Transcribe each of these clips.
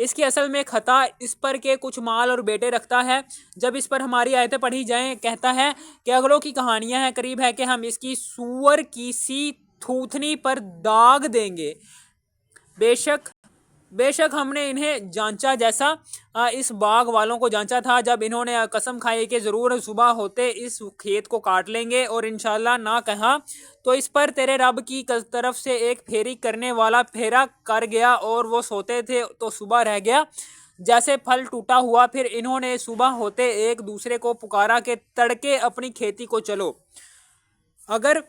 اس کی اصل میں خطا اس پر کہ کچھ مال اور بیٹے رکھتا ہے۔ جب اس پر ہماری آیتیں پڑھی جائیں کہتا ہے کہ اگلوں کی کہانیاں ہیں، قریب ہے کہ ہم اس کی سور کی سی تھوتنی پر داغ دیں گے۔ بے شک ہم نے انہیں جانچا جیسا اس باغ والوں کو جانچا تھا جب انہوں نے قسم کھائی کہ ضرور صبح ہوتے اس کھیت کو کاٹ لیں گے، اور انشاءاللہ نہ کہا تو اس پر تیرے رب کی طرف سے ایک پھیری کرنے والا پھیرا کر گیا، اور وہ سوتے تھے تو صبح رہ گیا جیسے پھل ٹوٹا ہوا۔ پھر انہوں نے صبح ہوتے ایک دوسرے کو پکارا کہ تڑکے اپنی کھیتی کو چلو، اگر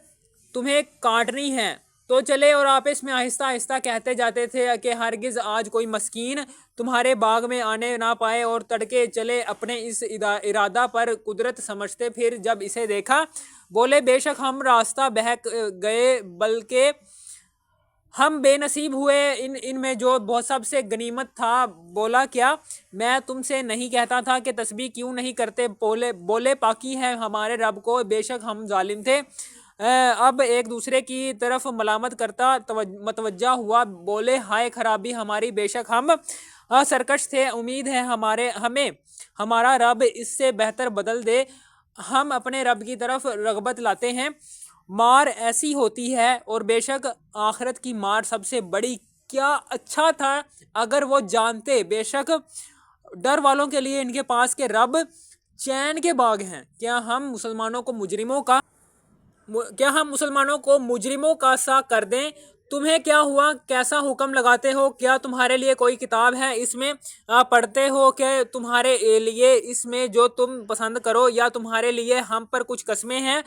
تمہیں کاٹنی ہے تو چلے، اور آپس میں آہستہ آہستہ کہتے جاتے تھے کہ ہرگز آج کوئی مسکین تمہارے باغ میں آنے نہ پائے، اور تڑکے چلے اپنے اس ارادہ پر قدرت سمجھتے۔ پھر جب اسے دیکھا بولے بے شک ہم راستہ بہک گئے، بلکہ ہم بے نصیب ہوئے ان میں جو بہت سب سے غنیمت تھا۔ بولا کیا میں تم سے نہیں کہتا تھا کہ تسبیح کیوں نہیں کرتے؟ بولے پاکی ہے ہمارے رب کو، بے شک ہم ظالم تھے۔ اب ایک دوسرے کی طرف ملامت کرتا متوجہ ہوا، بولے ہائے خرابی ہماری، بے شک ہم سرکش تھے، امید ہے ہمیں ہمارا رب اس سے بہتر بدل دے۔ ہم اپنے رب کی طرف رغبت لاتے ہیں، مار ایسی ہوتی ہے، اور بے شک آخرت کی مار سب سے بڑی۔ کیا اچھا تھا اگر وہ جانتے، بے شک ڈر والوں کے لیے ان کے پاس کے رب چین کے باغ ہیں۔ کیا ہم مسلمانوں کو مجرموں کا سا کر دیں؟ تمہیں کیا ہوا، کیسا حکم لگاتے ہو؟ کیا تمہارے لیے کوئی کتاب ہے، اس میں پڑھتے ہو کہ تمہارے لیے اس میں جو تم پسند کرو، یا تمہارے لیے ہم پر کچھ قسمیں ہیں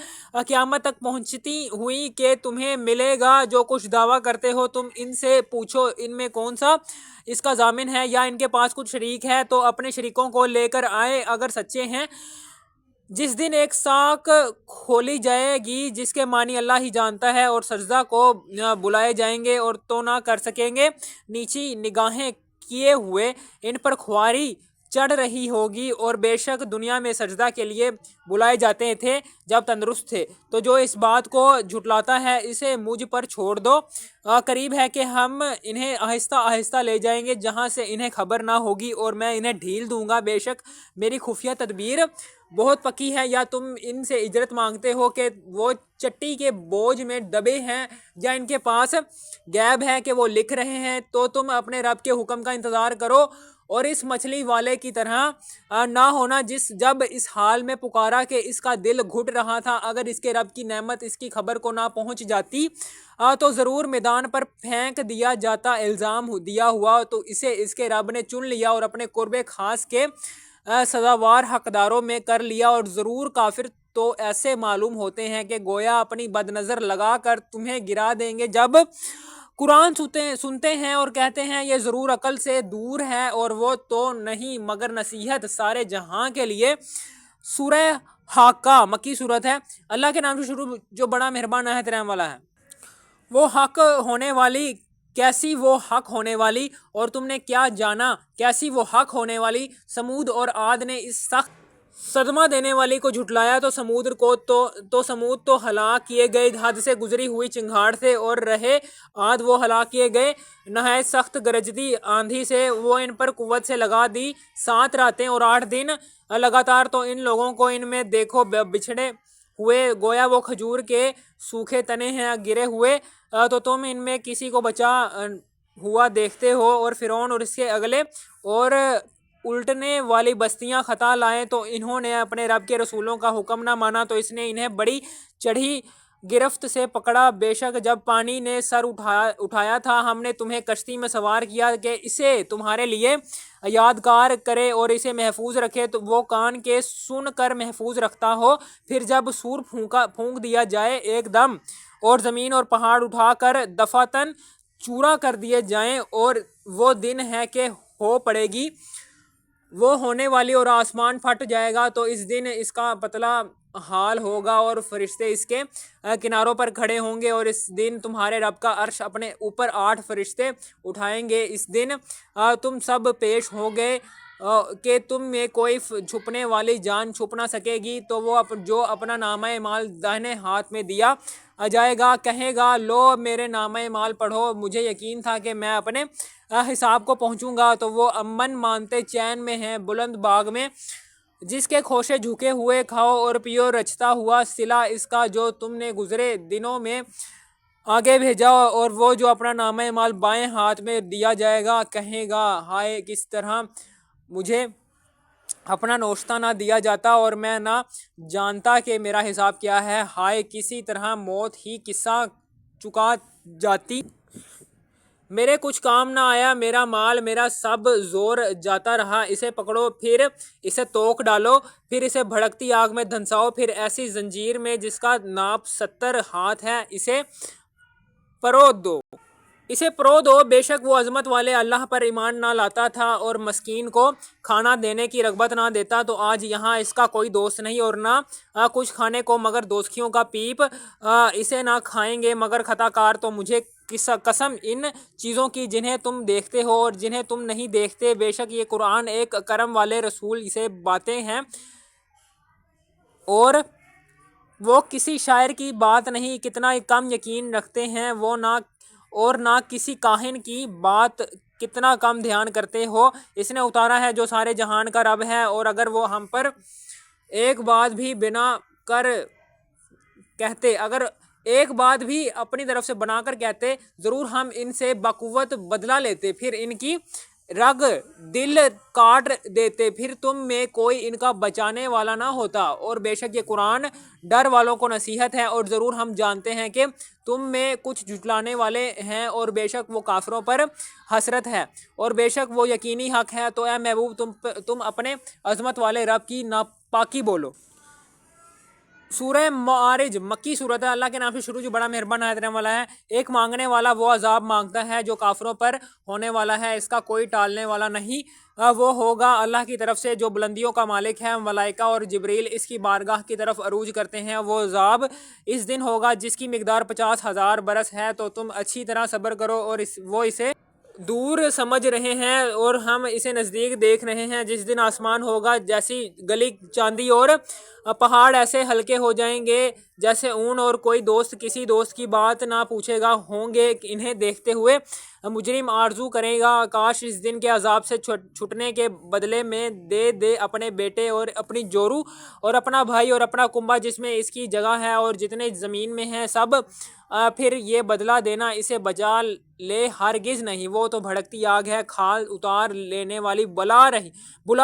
قیامت تک پہنچتی ہوئی کہ تمہیں ملے گا جو کچھ دعویٰ کرتے ہو؟ تم ان سے پوچھو ان میں کون سا اس کا ضامن ہے، یا ان کے پاس کچھ شریک ہے تو اپنے شریکوں کو لے کر آئے اگر سچے ہیں۔ جس دن ایک ساکھ کھولی جائے گی جس کے معنی اللہ ہی جانتا ہے، اور سجدہ کو بلائے جائیں گے اور تو نہ کر سکیں گے، نیچی نگاہیں کیے ہوئے ان پر خواری چڑھ رہی ہوگی، اور بے شک دنیا میں سجدہ کے لیے بلائے جاتے تھے جب تندرست تھے۔ تو جو اس بات کو جھٹلاتا ہے اسے مجھ پر چھوڑ دو، قریب ہے کہ ہم انہیں آہستہ آہستہ لے جائیں گے جہاں سے انہیں خبر نہ ہوگی، اور میں انہیں ڈھیل دوں گا، بے شک میری خفیہ تدبیر بہت پکی ہے۔ یا تم ان سے اجرت مانگتے ہو کہ وہ چٹی کے بوجھ میں دبے ہیں، یا ان کے پاس غیب ہے کہ وہ لکھ رہے ہیں؟ تو تم اپنے رب کے حکم کا انتظار کرو، اور اس مچھلی والے کی طرح نہ ہونا جب اس حال میں پکارا کہ اس کا دل گھٹ رہا تھا۔ اگر اس کے رب کی نعمت اس کی خبر کو نہ پہنچ جاتی تو ضرور میدان پر پھینک دیا جاتا، الزام دیا ہوا تو اسے اس کے رب نے چن لیا اور اپنے قرب خاص کے سزاوار حقداروں میں کر لیا۔ اور ضرور کافر تو ایسے معلوم ہوتے ہیں کہ گویا اپنی بد نظر لگا کر تمہیں گرا دیں گے جب قرآن سنتے ہیں اور کہتے ہیں یہ ضرور عقل سے دور ہے، اور وہ تو نہیں مگر نصیحت سارے جہاں کے لیے۔ سورہ حاقہ مکی صورت ہے۔ اللہ کے نام سے شروع جو بڑا مہربان نہایت رحم والا ہے۔ وہ حق ہونے والی، کیسی وہ حق ہونے والی، اور تم نے کیا جانا کیسی وہ حق ہونے والی۔ سمود اور عاد نے اس سخت صدمہ دینے والی کو جھٹلایا تو سمود تو ہلاک کیے گئے حد سے گزری ہوئی چنگھاڑ سے، اور رہے عاد وہ ہلاک کیے گئے نہایت سخت گرجتی آندھی سے۔ وہ ان پر قوت سے لگا دی 7 راتیں اور 8 دن لگاتار، تو ان لوگوں کو ان میں دیکھو بچھڑے ہوئے گویا وہ کھجور کے سوکھے تنے ہیں گرے ہوئے، تو تم ان میں کسی کو بچا ہوا دیکھتے ہو۔ اور فرعون اور اس کے اگلے اور الٹنے والی بستیاں خطا لائیں تو انہوں نے اپنے رب کے رسولوں کا حکم نہ مانا، تو اس نے انہیں بڑی چڑھی گرفت سے پکڑا۔ بے شک جب پانی نے سر اٹھایا تھا ہم نے تمہیں کشتی میں سوار کیا کہ اسے تمہارے لیے یادگار کرے اور اسے محفوظ رکھے، تو وہ کان کے سن کر محفوظ رکھتا ہو۔ پھر جب سور پھونک دیا جائے ایک دم، اور زمین اور پہاڑ اٹھا کر دفاتن چورا کر دیے جائیں، اور وہ دن ہے کہ ہو پڑے گی وہ ہونے والی، اور آسمان پھٹ جائے گا، تو اس دن اس کا پتلا حال ہوگا، اور فرشتے اس کے کناروں پر کھڑے ہوں گے، اور اس دن تمہارے رب کا عرش اپنے اوپر 8 فرشتے اٹھائیں گے۔ اس دن تم سب پیش ہو گے کہ تم میں کوئی چھپنے والی جان چھپ نہ سکے گی، تو وہ جو اپنا نامہ مال داہنے ہاتھ میں دیا جائے گا کہے گا لو میرے نامہ مال پڑھو، مجھے یقین تھا کہ میں اپنے حساب کو پہنچوں گا۔ تو وہ امن مانتے چین میں ہیں بلند باغ میں، جس کے کھوشے جھکے ہوئے کھاؤ اور پیو، رچتا ہوا صلہ اس کا جو تم نے گزرے دنوں میں آگے بھیجا۔ اور وہ جو اپنا نامہ مال بائیں ہاتھ میں دیا جائے گا کہے گا ہائے کس طرح مجھے اپنا نوشتہ نہ دیا جاتا اور میں نہ جانتا کہ میرا حساب کیا ہے، ہائے کسی طرح موت ہی قصہ چکا جاتی، میرے کچھ کام نہ آیا میرا مال، میرا سب زور جاتا رہا، اسے پکڑو پھر اسے توک ڈالو، پھر اسے بھڑکتی آگ میں دھنساؤ، پھر ایسی زنجیر میں جس کا ناپ 70 ہاتھ ہے اسے پرو دو، بے شک وہ عظمت والے اللہ پر ایمان نہ لاتا تھا اور مسکین کو کھانا دینے کی رغبت نہ دیتا، تو آج یہاں اس کا کوئی دوست نہیں اور نہ کچھ کھانے کو مگر دوزخیوں کا پیپ، اسے نہ کھائیں گے مگر خطا کار۔ تو مجھے قسم ان چیزوں کی جنہیں تم دیکھتے ہو اور جنہیں تم نہیں دیکھتے، بے شک یہ قرآن ایک کرم والے رسول سے باتیں ہیں اور وہ کسی شاعر کی بات نہیں، کتنا کم یقین رکھتے ہیں وہ نہ کسی کاہن کی بات کتنا کم دھیان کرتے ہو۔ اس نے اتارا ہے جو سارے جہان کا رب ہے، اور اگر وہ ہم پر ایک بات بھی اپنی طرف سے بنا کر کہتے، ضرور ہم ان سے بقوت بدلہ لیتے، پھر ان کی رگ دل کاٹ دیتے، پھر تم میں کوئی ان کا بچانے والا نہ ہوتا۔ اور بے شک یہ قرآن ڈر والوں کو نصیحت ہے، اور ضرور ہم جانتے ہیں کہ تم میں کچھ جھٹلانے والے ہیں، اور بے شک وہ کافروں پر حسرت ہے، اور بے شک وہ یقینی حق ہے۔ تو اے محبوب تم اپنے عظمت والے رب کی ناپاکی بولو۔ سورہ معارج مکی صورت ہے۔ اللہ کے نام سے شروع جو بڑا مہربان نہایت رحم والا ہے۔ ایک مانگنے والا وہ عذاب مانگتا ہے جو کافروں پر ہونے والا ہے، اس کا کوئی ٹالنے والا نہیں۔ وہ ہوگا اللہ کی طرف سے جو بلندیوں کا مالک ہے، ملائکہ اور جبریل اس کی بارگاہ کی طرف عروج کرتے ہیں۔ وہ عذاب اس دن ہوگا جس کی مقدار 50,000 برس ہے، تو تم اچھی طرح صبر کرو، اور وہ اسے دور سمجھ رہے ہیں اور ہم اسے نزدیک دیکھ رہے ہیں۔ جس دن آسمان ہوگا جیسی گلی چاندی اور پہاڑ ایسے ہلکے ہو جائیں گے جیسے اون، اور کوئی دوست کسی دوست کی بات نہ پوچھے گا، ہوں گے انہیں دیکھتے ہوئے مجرم آرزو کرے گا کاش اس دن کے عذاب سے چھٹنے کے بدلے میں دے اپنے بیٹے اور اپنی جورو اور اپنا بھائی اور اپنا کنبہ جس میں اس کی جگہ ہے اور جتنے زمین میں ہیں سب، پھر یہ بدلہ دینا اسے بچا لے ہرگز نہیں، وہ تو بھڑکتی آگ ہے، کھال اتار لینے والی بلا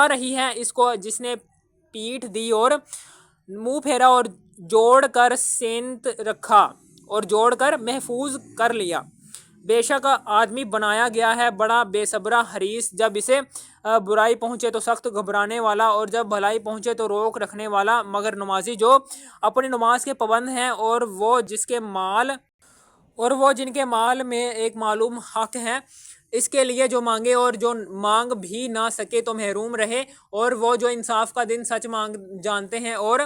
رہی ہے اس کو جس نے پیٹھ دی اور منہ پھیرا اور جوڑ کر سینت رکھا اور جوڑ کر محفوظ کر لیا۔ بے شک آدمی بنایا گیا ہے بڑا بے صبرا حریص، جب اسے برائی پہنچے تو سخت گھبرانے والا، اور جب بھلائی پہنچے تو روک رکھنے والا، مگر نمازی جو اپنی نماز کے پابند ہیں اور وہ جن کے مال میں ایک معلوم حق ہے، اس کے لیے جو مانگے اور جو مانگ بھی نہ سکے تو محروم رہے، اور وہ جو انصاف کا دن سچ جانتے ہیں، اور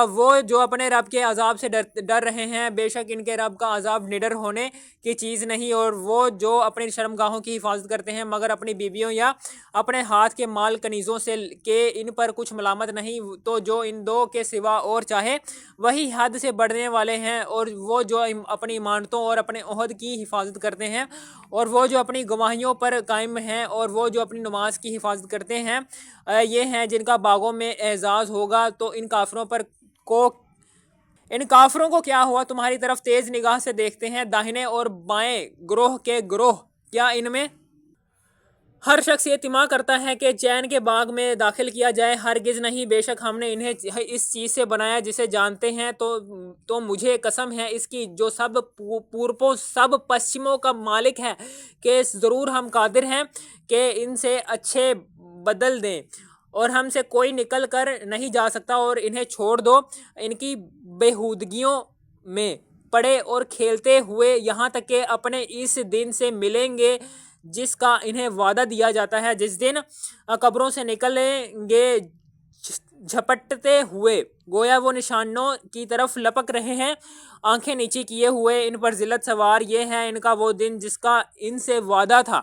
وہ جو اپنے رب کے عذاب سے ڈر رہے ہیں، بے شک ان کے رب کا عذاب نڈر ہونے کی چیز نہیں۔ اور وہ جو اپنی شرمگاہوں کی حفاظت کرتے ہیں مگر اپنی بیویوں یا اپنے ہاتھ کے مال کنیزوں سے کہ ان پر کچھ ملامت نہیں، تو جو ان دو کے سوا اور چاہے وہی حد سے بڑھنے والے ہیں۔ اور وہ جو اپنی امانتوں اور اپنے عہد کی حفاظت کرتے ہیں، اور وہ جو اپنی گواہیوں پر قائم ہیں، اور وہ جو اپنی نماز کی حفاظت کرتے ہیں، یہ ہیں جن کا باغوں میں اعزاز ہوگا۔ تو ان کافروں کو کیا ہوا، تمہاری طرف تیز نگاہ سے دیکھتے ہیں، داہنے اور بائیں گروہ کے گروہ، کیا ان میں ہر شخص یہ طمع کرتا ہے کہ چین کے باغ میں داخل کیا جائے؟ ہرگز نہیں، بے شک ہم نے انہیں اس چیز سے بنایا جسے جانتے ہیں، تو مجھے قسم ہے اس کی جو سب پوربوں سب پشچموں کا مالک ہے کہ ضرور ہم قادر ہیں کہ ان سے اچھے بدل دیں، اور ہم سے کوئی نکل کر نہیں جا سکتا۔ اور انہیں چھوڑ دو ان کی بےہودگیوں میں پڑے اور کھیلتے ہوئے، یہاں تک کہ اپنے اس دن سے ملیں گے جس کا انہیں وعدہ دیا جاتا ہے، جس دن قبروں سے نکلیں گے جھپٹتے ہوئے، گویا وہ نشانوں کی طرف لپک رہے ہیں، آنکھیں نیچی کیے ہوئے، ان پر ذلت سوار۔ یہ ہے ان کا وہ دن جس کا ان سے وعدہ تھا،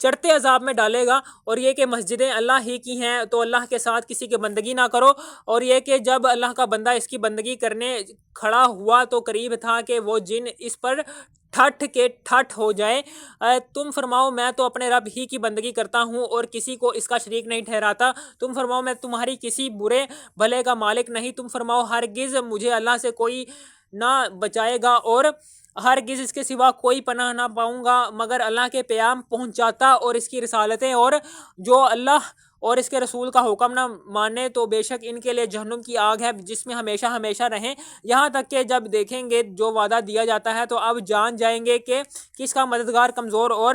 چڑھتے عذاب میں ڈالے گا، اور یہ کہ مسجدیں اللہ ہی کی ہیں تو اللہ کے ساتھ کسی کی بندگی نہ کرو، اور یہ کہ جب اللہ کا بندہ اس کی بندگی کرنے کھڑا ہوا تو قریب تھا کہ وہ جن اس پر ٹھٹ کے ٹھٹ ہو جائے۔ تم فرماؤ میں تو اپنے رب ہی کی بندگی کرتا ہوں اور کسی کو اس کا شریک نہیں ٹھہراتا۔ تم فرماؤ میں تمہاری کسی برے بھلے کا مالک نہیں۔ تم فرماؤ ہرگز مجھے اللہ سے کوئی نہ بچائے گا اور ہرگز اس کے سوا کوئی پناہ نہ پاؤں گا مگر اللہ کے پیام پہنچاتا اور اس کی رسالتیں، اور جو اللہ اور اس کے رسول کا حکم نہ مانے تو بے شک ان کے لیے جہنم کی آگ ہے جس میں ہمیشہ ہمیشہ رہیں، یہاں تک کہ جب دیکھیں گے جو وعدہ دیا جاتا ہے تو اب جان جائیں گے کہ کس کا مددگار کمزور اور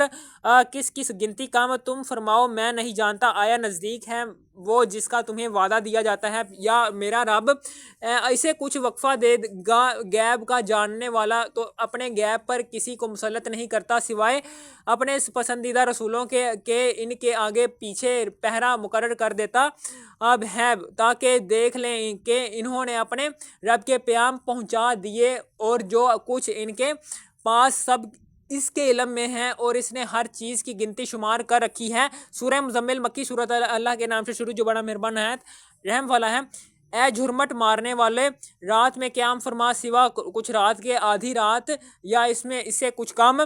کس کس گنتی کم۔ تم فرماؤ میں نہیں جانتا، آیا نزدیک ہے وہ جس کا تمہیں وعدہ دیا جاتا ہے، یا میرا رب اسے کچھ وقفہ دے گا؟ غیب کا جاننے والا تو اپنے غیب پر کسی کو مسلط نہیں کرتا سوائے اپنے پسندیدہ رسولوں کے ان کے آگے پیچھے پہرا مقرر کر دیتا اب ہے تاکہ دیکھ لیں کہ انہوں نے اپنے رب کے پیام پہنچا دیے اور جو کچھ ان کے پاس سب اس کے علم میں ہے اور اس نے ہر چیز کی گنتی شمار کر رکھی ہے۔ سورہ مزمل مکی صورت، اللہ کے نام سے شروع جو بڑا مہربان نہایت رحم والا ہے۔ اے جھرمٹ مارنے والے، رات میں قیام فرما سوا کچھ رات کے آدھی رات، یا اس میں اسے کچھ کم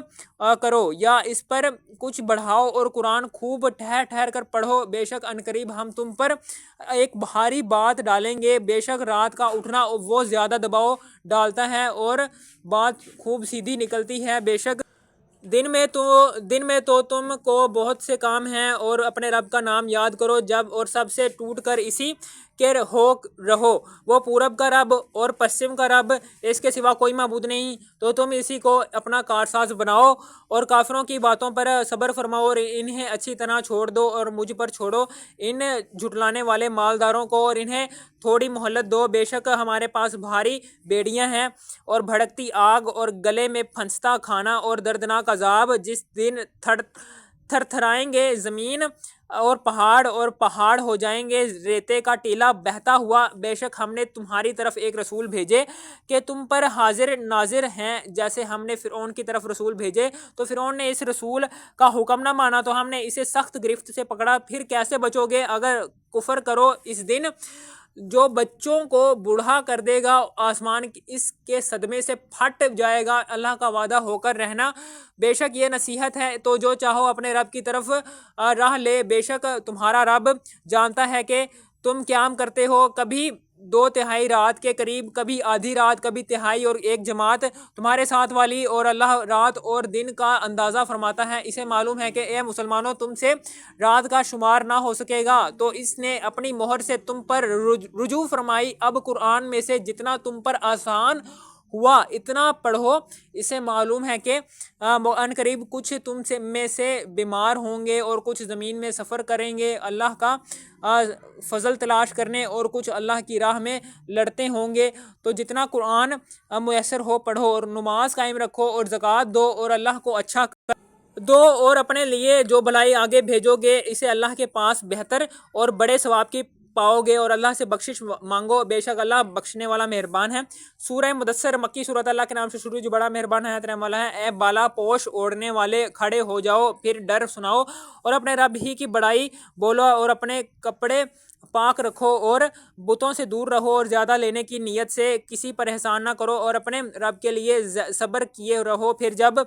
کرو یا اس پر کچھ بڑھاؤ، اور قرآن خوب ٹھہر ٹھہر کر پڑھو، بے شک عنقریب ہم تم پر ایک بھاری بات ڈالیں گے۔ بے شک رات کا اٹھنا وہ زیادہ دباؤ ڈالتا ہے اور بات خوب سیدھی نکلتی ہے۔ بے شک دن میں تو تم کو بہت سے کام ہیں، اور اپنے رب کا نام یاد کرو جب اور سب سے ٹوٹ کر اسی کے رہو۔ وہ پورب کا رب اور پشچم کا رب، اس کے سوا کوئی معبود نہیں، تو تم اسی کو اپنا کارساز بناؤ اور کافروں کی باتوں پر صبر فرماؤ اور انہیں اچھی طرح چھوڑ دو اور مجھ پر چھوڑو ان جھٹلانے والے مالداروں کو، اور انہیں تھوڑی مہلت دو۔ بے شک ہمارے پاس بھاری بیڑیاں ہیں اور بھڑکتی آگ اور گلے میں پھنستا کھانا اور دردناک عذاب، جس دن تھر تھرائیں گے زمین اور پہاڑ ہو جائیں گے ریتے کا ٹیلا بہتا ہوا۔ بے شک ہم نے تمہاری طرف ایک رسول بھیجے کہ تم پر حاضر ناظر ہیں، جیسے ہم نے فرعون کی طرف رسول بھیجے تو فرعون نے اس رسول کا حکم نہ مانا تو ہم نے اسے سخت گرفت سے پکڑا۔ پھر کیسے بچو گے اگر کفر کرو اس دن جو بچوں کو بوڑھا کر دے گا، آسمان اس کے صدمے سے پھٹ جائے گا۔ اللہ کا وعدہ ہو کر رہنا، بے شک یہ نصیحت ہے تو جو چاہو اپنے رب کی طرف راہ لے۔ بے شک تمہارا رب جانتا ہے کہ تم قیام کرتے ہو، کبھی 2/3 رات کے قریب، کبھی آدھی رات، کبھی تہائی اور ایک جماعت تمہارے ساتھ والی، اور اللہ رات اور دن کا اندازہ فرماتا ہے۔ اسے معلوم ہے کہ اے مسلمانوں تم سے رات کا شمار نہ ہو سکے گا تو اس نے اپنی مہر سے تم پر رجوع فرمائی۔ اب قرآن میں سے جتنا تم پر آسان ہوا اتنا پڑھو۔ اسے معلوم ہے کہ عنقریب کچھ تم میں سے بیمار ہوں گے اور کچھ زمین میں سفر کریں گے اللہ کا فضل تلاش کرنے، اور کچھ اللہ کی راہ میں لڑتے ہوں گے۔ تو جتنا قرآن میسر ہو پڑھو اور نماز قائم رکھو اور زکوٰۃ دو اور اللہ کو اچھا دو، اور اپنے لیے جو بھلائی آگے بھیجو گے اسے اللہ کے پاس بہتر اور بڑے ثواب کی پاؤ گے، اور اللہ سے بخشش مانگو، بے شک اللہ بخشنے والا مہربان ہے۔ سورہ مدثر مکی صورت، اللہ کے نام سے شروع جو بڑا مہربان ہے رحم والا ہے۔ اے بالا پوش اوڑھنے والے کھڑے ہو جاؤ، پھر ڈر سناؤ اور اپنے رب ہی کی بڑائی بولو، اور اپنے کپڑے پاک رکھو اور بتوں سے دور رہو، اور زیادہ لینے کی نیت سے کسی پر احسان نہ کرو، اور اپنے رب کے لیے صبر کیے رہو۔ پھر جب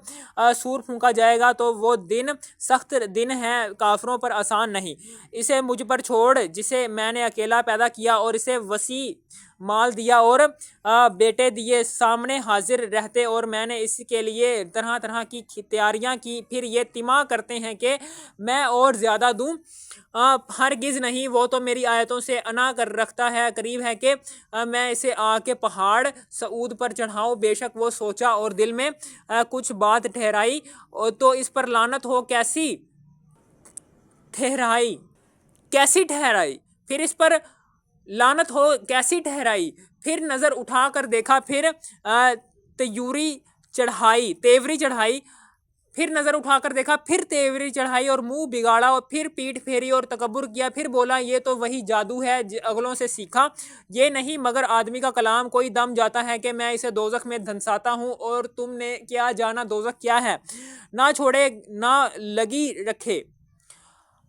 سور پھونکا جائے گا تو وہ دن سخت دن ہے، کافروں پر آسان نہیں۔ اسے مجھ پر چھوڑ جسے میں نے اکیلا پیدا کیا اور اسے وسیع مال دیا اور بیٹے دیے، سامنے حاضر رہتے، اور میں نے اس کے لیے طرح طرح کی تیاریاں کی۔ پھر یہ طمع کرتے ہیں کہ میں اور زیادہ دوں، ہرگز نہیں، وہ تو میری آیتوں سے انا کر رکھتا ہے۔ قریب ہے کہ میں اسے آگ کے پہاڑ سعود پر چڑھاؤں۔ بے شک وہ سوچا اور دل میں کچھ بات ٹھہرائی تو اس پر لعنت ہو، کیسی ٹھہرائی، پھر اس پر لعنت ہو کیسی ٹھہرائی۔ پھر نظر اٹھا کر دیکھا، پھر تیوری چڑھائی پھر نظر اٹھا کر دیکھا، پھر تیوری چڑھائی اور منہ بگاڑا، اور پھر پیٹھ پھیری اور تکبر کیا، پھر بولا یہ تو وہی جادو ہے اگلوں سے سیکھا، یہ نہیں مگر آدمی کا کلام، کوئی دم جاتا ہے کہ میں اسے دوزخ میں دھنساتا ہوں، اور تم نے کیا جانا دوزخ کیا ہے، نہ چھوڑے نہ لگی رکھے،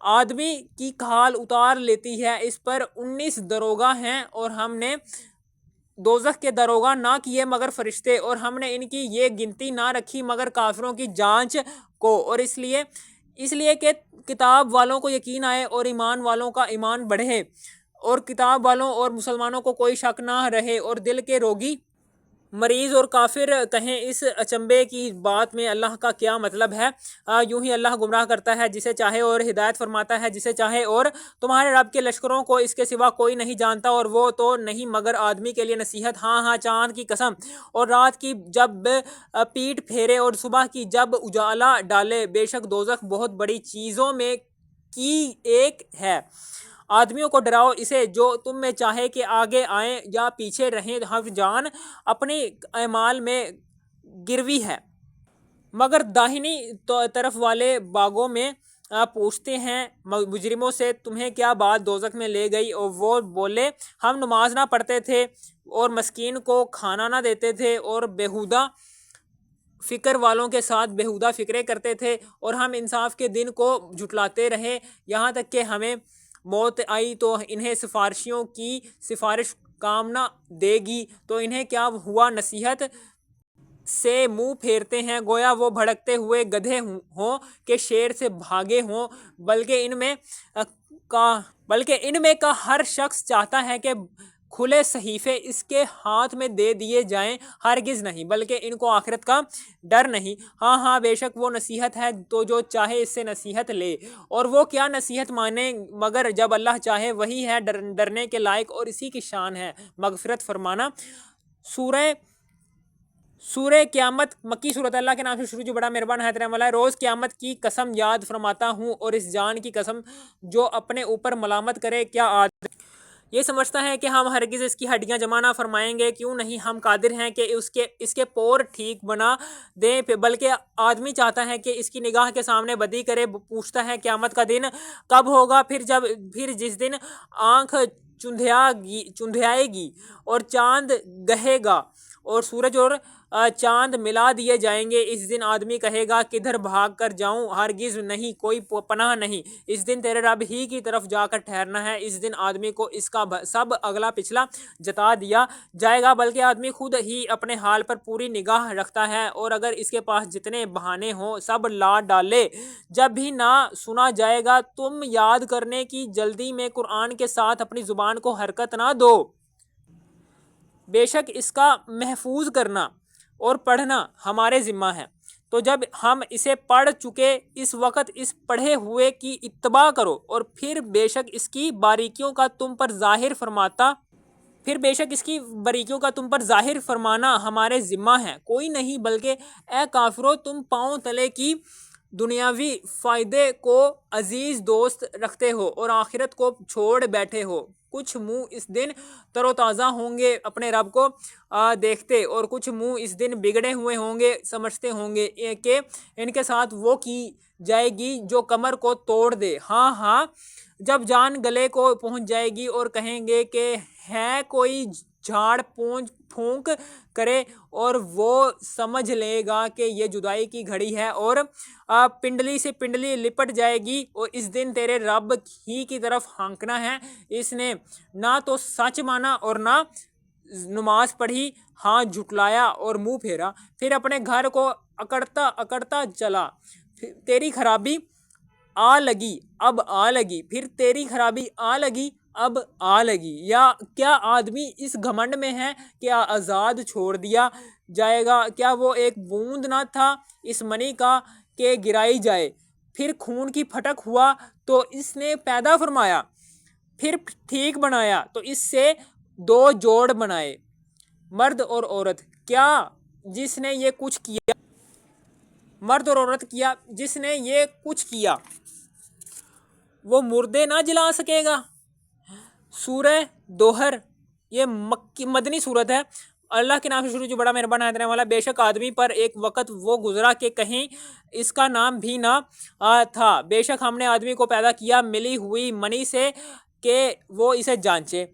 آدمی کی کھال اتار لیتی ہے، اس پر 19 دروگا ہیں، اور ہم نے دوزخ کے دروگا نہ کیے مگر فرشتے، اور ہم نے ان کی یہ گنتی نہ رکھی مگر کافروں کی جانچ کو، اور اس لیے کہ کتاب والوں کو یقین آئے اور ایمان والوں کا ایمان بڑھے، اور کتاب والوں اور مسلمانوں کو کوئی شک نہ رہے، اور دل کے روگی مریض اور کافر کہیں اس اچنبے کی بات میں اللہ کا کیا مطلب ہے، یوں ہی اللہ گمراہ کرتا ہے جسے چاہے اور ہدایت فرماتا ہے جسے چاہے، اور تمہارے رب کے لشکروں کو اس کے سوا کوئی نہیں جانتا، اور وہ تو نہیں مگر آدمی کے لیے نصیحت، ہاں ہاں چاند کی قسم اور رات کی جب پیٹ پھیرے اور صبح کی جب اجالا ڈالے، بے شک دوزخ بہت بڑی چیزوں میں کی ایک ہے، آدمیوں کو ڈراؤ اسے جو تم میں چاہے کہ آگے آئیں یا پیچھے رہیں، ہر جان اپنی اعمال میں گروی ہے، مگر داہنی طرف والے باغوں میں پوچھتے ہیں مجرموں سے تمہیں کیا بات دوزخ میں لے گئی، اور وہ بولے ہم نماز نہ پڑھتے تھے اور مسکین کو کھانا نہ دیتے تھے اور بیہودہ فکر والوں کے ساتھ بیہودہ فکریں کرتے تھے، اور ہم انصاف کے دن کو جھٹلاتے رہے، یہاں تک کہ ہمیں موت آئی تو انہیں سفارشیوں کی سفارش کام نہ دے گی، تو انہیں کیا ہوا نصیحت سے منہ پھیرتے ہیں گویا وہ بھڑکتے ہوئے گدھے ہوں کہ شیر سے بھاگے ہوں، بلکہ ان میں کا ہر شخص چاہتا ہے کہ کھلے صحیفے اس کے ہاتھ میں دے دیے جائیں، ہرگز نہیں، بلکہ ان کو آخرت کا ڈر نہیں، ہاں ہاں بے شک وہ نصیحت ہے تو جو چاہے اس سے نصیحت لے، اور وہ کیا نصیحت مانے مگر جب اللہ چاہے، وہی ہے ڈرنے کے لائق اور اسی کی شان ہے مغفرت فرمانا۔ سورہ قیامت مکی صورت، اللہ کے نام سے شروع جو بڑا مہربان نہایت رحم والا ہے۔ روز قیامت کی قسم یاد فرماتا ہوں اور اس جان کی قسم جو اپنے اوپر ملامت کرے، کیا آدمی یہ سمجھتا ہے کہ ہم ہرگز اس کی ہڈیاں جمع نہ فرمائیں گے، کیوں نہیں ہم قادر ہیں کہ اس کے پور ٹھیک بنا دیں، بلکہ آدمی چاہتا ہے کہ اس کی نگاہ کے سامنے بدی کرے، پوچھتا ہے قیامت کا دن کب ہوگا، پھر جس دن آنکھ چندھیائے گی اور چاند گہے گا اور سورج اور چاند ملا دیے جائیں گے، اس دن آدمی کہے گا کدھر بھاگ کر جاؤں، ہرگز نہیں، کوئی پناہ نہیں، اس دن تیرے رب ہی کی طرف جا کر ٹھہرنا ہے، اس دن آدمی کو اس کا سب اگلا پچھلا جتا دیا جائے گا، بلکہ آدمی خود ہی اپنے حال پر پوری نگاہ رکھتا ہے، اور اگر اس کے پاس جتنے بہانے ہوں سب لا ڈالے، جب بھی نہ سنا جائے گا تم یاد کرنے کی جلدی میں قرآن کے ساتھ اپنی زبان کو حرکت نہ دو، بے شک اس کا محفوظ کرنا اور پڑھنا ہمارے ذمہ ہے، تو جب ہم اسے پڑھ چکے اس وقت اس پڑھے ہوئے کی اتباع کرو، اور پھر بے شک اس کی باریکیوں کا تم پر ظاہر فرمانا ہمارے ذمہ ہے، کوئی نہیں، بلکہ اے کافرو تم پاؤں تلے کی دنیاوی فائدے کو عزیز دوست رکھتے ہو اور آخرت کو چھوڑ بیٹھے ہو، کچھ منہ اس دن تر و تازہ ہوں گے اپنے رب کو دیکھتے، اور کچھ منہ اس دن بگڑے ہوئے ہوں گے، سمجھتے ہوں گے کہ ان کے ساتھ وہ کی جائے گی جو کمر کو توڑ دے، ہاں ہاں جب جان گلے کو پہنچ جائے گی اور کہیں گے کہ ہے کوئی جھاڑ پھونک کرے، اور وہ سمجھ لے گا کہ یہ جدائی کی گھڑی ہے، اور پنڈلی سے پنڈلی لپٹ جائے گی، اور اس دن تیرے رب ہی کی طرف ہانکنا ہے، اس نے نہ تو سچ مانا اور نہ نماز پڑھی، ہاں جھٹلایا اور منہ پھیرا، پھر اپنے گھر کو اکڑتا چلا، تیری خرابی آ لگی اب آ لگی، پھر تیری خرابی آ لگی اب آ لگی، یا کیا آدمی اس گھمنڈ میں ہے کہ آزاد چھوڑ دیا جائے گا، کیا وہ ایک بوند نہ تھا اس منی کا کہ گرائی جائے، پھر خون کی پھٹک ہوا تو اس نے پیدا فرمایا، پھر ٹھیک بنایا تو اس سے دو جوڑ بنائے، مرد اور عورت، کیا جس نے یہ کچھ کیا، مرد اور عورت کیا جس نے یہ کچھ کیا وہ مردے نہ جلا سکے گا۔ سورہ دوہر یہ مدنی صورت ہے، اللہ کے نام سے شروع جو بڑا مہربان ہے رحمۃ والا، بے شک آدمی پر ایک وقت وہ گزرا کہ کہیں اس کا نام بھی نہ تھا، بے شک ہم نے آدمی کو پیدا کیا ملی ہوئی منی سے کہ وہ اسے جانچے،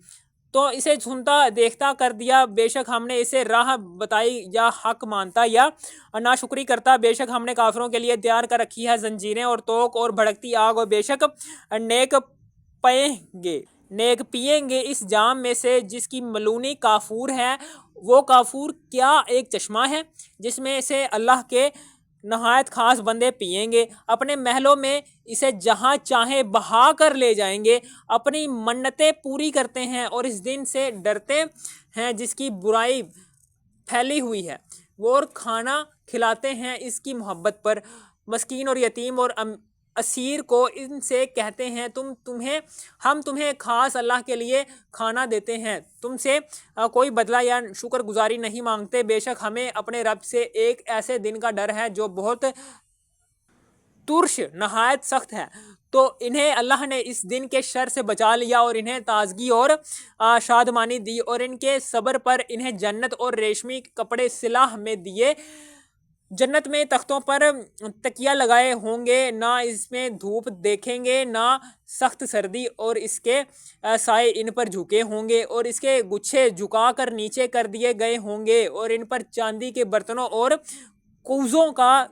تو اسے سنتا دیکھتا کر دیا، بے شک ہم نے اسے راہ بتائی، یا حق مانتا یا ناشکری کرتا، بے شک ہم نے کافروں کے لیے تیار کر رکھی ہے زنجیریں اور توق اور بھڑکتی آگ، اور بے شک نیک پیئیں گے اس جام میں سے جس کی ملونی کافور ہے، وہ کافور کیا ایک چشمہ ہے جس میں سے اللہ کے نہایت خاص بندے پیئیں گے، اپنے محلوں میں اسے جہاں چاہیں بہا کر لے جائیں گے، اپنی منتیں پوری کرتے ہیں اور اس دن سے ڈرتے ہیں جس کی برائی پھیلی ہوئی ہے، وہ اور کھانا کھلاتے ہیں اس کی محبت پر، مسکین اور یتیم اور اسیر کو ان سے کہتے ہیں ہم تمہیں خاص اللہ کے لیے کھانا دیتے ہیں، تم سے کوئی بدلہ یا شکر گزاری نہیں مانگتے، بے شک ہمیں اپنے رب سے ایک ایسے دن کا ڈر ہے جو بہت ترش نہایت سخت ہے، تو انہیں اللہ نے اس دن کے شر سے بچا لیا اور انہیں تازگی اور شادمانی دی، اور ان کے صبر پر انہیں جنت اور ریشمی کپڑے صلاح میں دیے، جنت میں تختوں پر تکیہ لگائے ہوں گے، نہ اس میں دھوپ دیکھیں گے نہ سخت سردی، اور اس کے سائے ان پر جھکے ہوں گے، اور اس کے گچھے جھکا کر نیچے کر دیے گئے ہوں گے، اور ان پر چاندی کے برتنوں اور کوزوں کا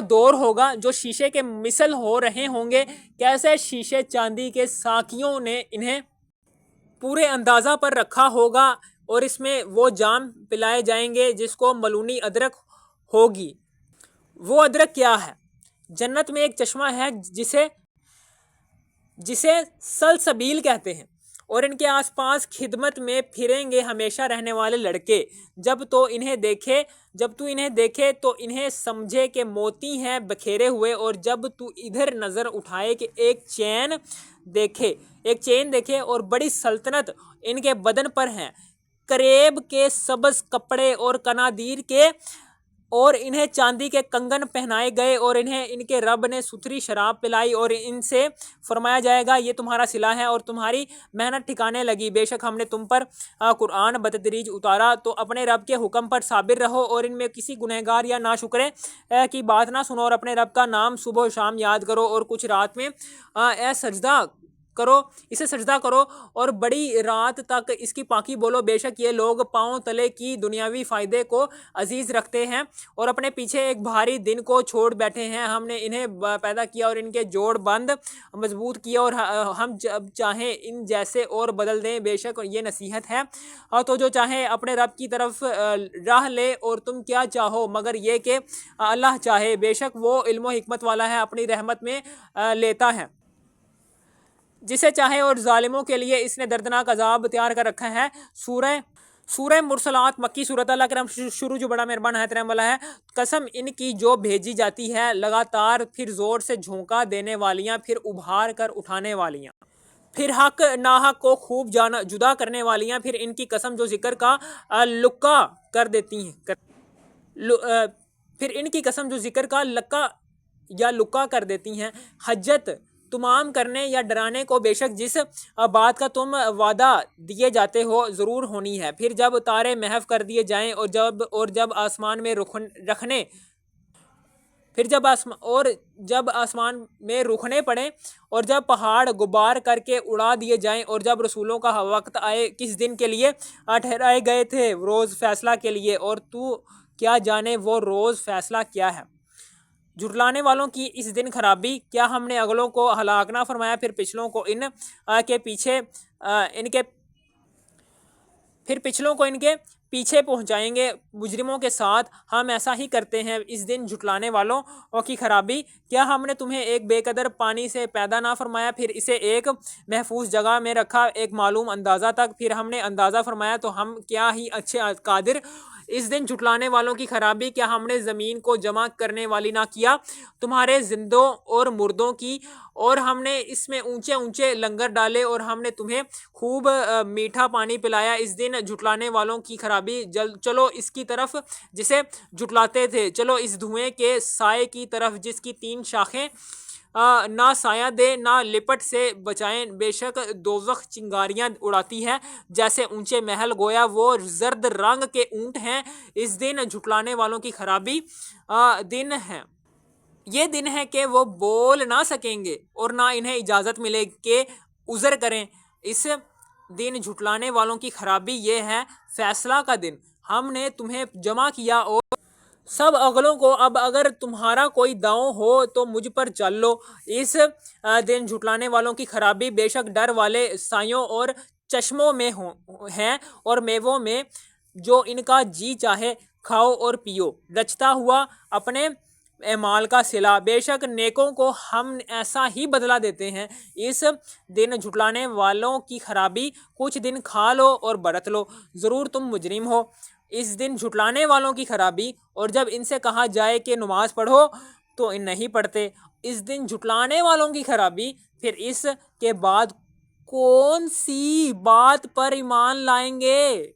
دور ہوگا جو شیشے کے مثل ہو رہے ہوں گے، کیسے شیشے چاندی کے ساقیوں نے انہیں پورے اندازہ پر رکھا ہوگا، اور اس میں وہ جام پلائے جائیں گے جس کو ملونی ادرک ہوگی۔ وہ ادرک کیا ہے؟ جنت میں ایک چشمہ ہے جسے سلسبیل کہتے ہیں، اور ان کے آس پاس خدمت میں پھریں گے ہمیشہ رہنے والے لڑکے، جب تو انہیں دیکھے تو انہیں سمجھے کہ موتی ہیں بکھیرے ہوئے، اور جب تو ادھر نظر اٹھائے کہ ایک چین دیکھے اور بڑی سلطنت ان کے بدن پر ہیں، کریب کے سبز کپڑے اور کنادیر کے، اور انہیں چاندی کے کنگن پہنائے گئے، اور انہیں ان کے رب نے ستھری شراب پلائی، اور ان سے فرمایا جائے گا یہ تمہارا صلہ ہے اور تمہاری محنت ٹھکانے لگی، بے شک ہم نے تم پر قرآن بتدریج اتارا، تو اپنے رب کے حکم پر صابر رہو اور ان میں کسی گنہگار یا ناشکرے کی بات نہ سنو، اور اپنے رب کا نام صبح و شام یاد کرو، اور کچھ رات میں اسے سجدہ کرو اور بڑی رات تک اس کی پاکی بولو، بے شک یہ لوگ پاؤں تلے کی دنیاوی فائدے کو عزیز رکھتے ہیں اور اپنے پیچھے ایک بھاری دن کو چھوڑ بیٹھے ہیں، ہم نے انہیں پیدا کیا اور ان کے جوڑ بند مضبوط کیا، اور ہم جب چاہیں ان جیسے اور بدل دیں، بے شک یہ نصیحت ہے، تو جو چاہے اپنے رب کی طرف راہ لے، اور تم کیا چاہو مگر یہ کہ اللہ چاہے، بے شک وہ علم و حکمت والا ہے، اپنی رحمت میں لیتا ہے جسے چاہے، اور ظالموں کے لیے اس نے دردناک عذاب تیار کر رکھا ہے۔ سورہ مرسلات مکی صورت، اللہ کرم شروع جو بڑا مہربان ہے رحم والا ہے، قسم ان کی جو بھیجی جاتی ہے لگاتار، پھر زور سے جھونکا دینے والیاں، پھر ابھار کر اٹھانے والیاں، پھر حق ناحق کو خوب جدا کرنے والیاں، پھر ان کی قسم جو ذکر کا لکا کر دیتی ہیں، پھر ان کی قسم جو ذکر کا لکا کر دیتی ہیں، حجت تمام کرنے یا ڈرانے کو، بے شک جس بات کا تم وعدہ دیے جاتے ہو ضرور ہونی ہے، پھر جب تارے محو کر دیے جائیں، اور جب آسمان میں رکھنے پڑیں، اور جب پہاڑ غبار کر کے اڑا دیے جائیں، اور جب رسولوں کا وقت آئے کس دن کے لیے ٹھہرائے گئے تھے، روز فیصلہ کے لیے، اور تو کیا جانے وہ روز فیصلہ کیا ہے۔ جھٹلانے والوں کی اس دن خرابی، کیا ہم نے اگلوں کو ہلاک نہ فرمایا، پھر پچھلوں کو ان کے پیچھے پہنچائیں گے مجرموں کے ساتھ، ہم ایسا ہی کرتے ہیں اس دن جھٹلانے والوں کی خرابی، کیا ہم نے تمہیں ایک بے قدر پانی سے پیدا نہ فرمایا، پھر اسے ایک محفوظ جگہ میں رکھا ایک معلوم اندازہ تک، پھر ہم نے اندازہ فرمایا تو ہم کیا ہی اچھے قادر، اس دن جھٹلانے والوں کی خرابی، کیا ہم نے زمین کو جمع کرنے والی نہ کیا تمہارے زندوں اور مردوں کی، اور ہم نے اس میں اونچے اونچے لنگر ڈالے، اور ہم نے تمہیں خوب میٹھا پانی پلایا، اس دن جھٹلانے والوں کی خرابی، چلو اس کی طرف جسے جھٹلاتے تھے، چلو اس دھوئیں کے سائے کی طرف جس کی 3 شاخیں نہ سایہ دے نہ لپٹ سے بچائیں، بے شک دوزخ چنگاریاں اڑاتی ہے جیسے اونچے محل، گویا وہ زرد رنگ کے اونٹ ہیں۔ اس دن جھٹلانے والوں کی خرابی دن ہے، یہ دن ہے کہ وہ بول نہ سکیں گے اور نہ انہیں اجازت ملے کہ عذر کریں۔ اس دن جھٹلانے والوں کی خرابی یہ ہے، فیصلہ کا دن، ہم نے تمہیں جمع کیا اور سب اگلوں کو، اب اگر تمہارا کوئی داؤں ہو تو مجھ پر چل لو۔ اس دن جھٹلانے والوں کی خرابی، بے شک ڈر والے سایوں اور چشموں میں ہیں اور میووں میں، جو ان کا جی چاہے کھاؤ اور پیو، رچتا ہوا اپنے اعمال کا صلہ، بے شک نیکوں کو ہم ایسا ہی بدلہ دیتے ہیں۔ اس دن جھٹلانے والوں کی خرابی، کچھ دن کھا لو اور برت لو، ضرور تم مجرم ہو۔ اس دن جھٹلانے والوں کی خرابی، اور جب ان سے کہا جائے کہ نماز پڑھو تو ان نہیں پڑھتے۔ اس دن جھٹلانے والوں کی خرابی، پھر اس کے بعد کون سی بات پر ایمان لائیں گے؟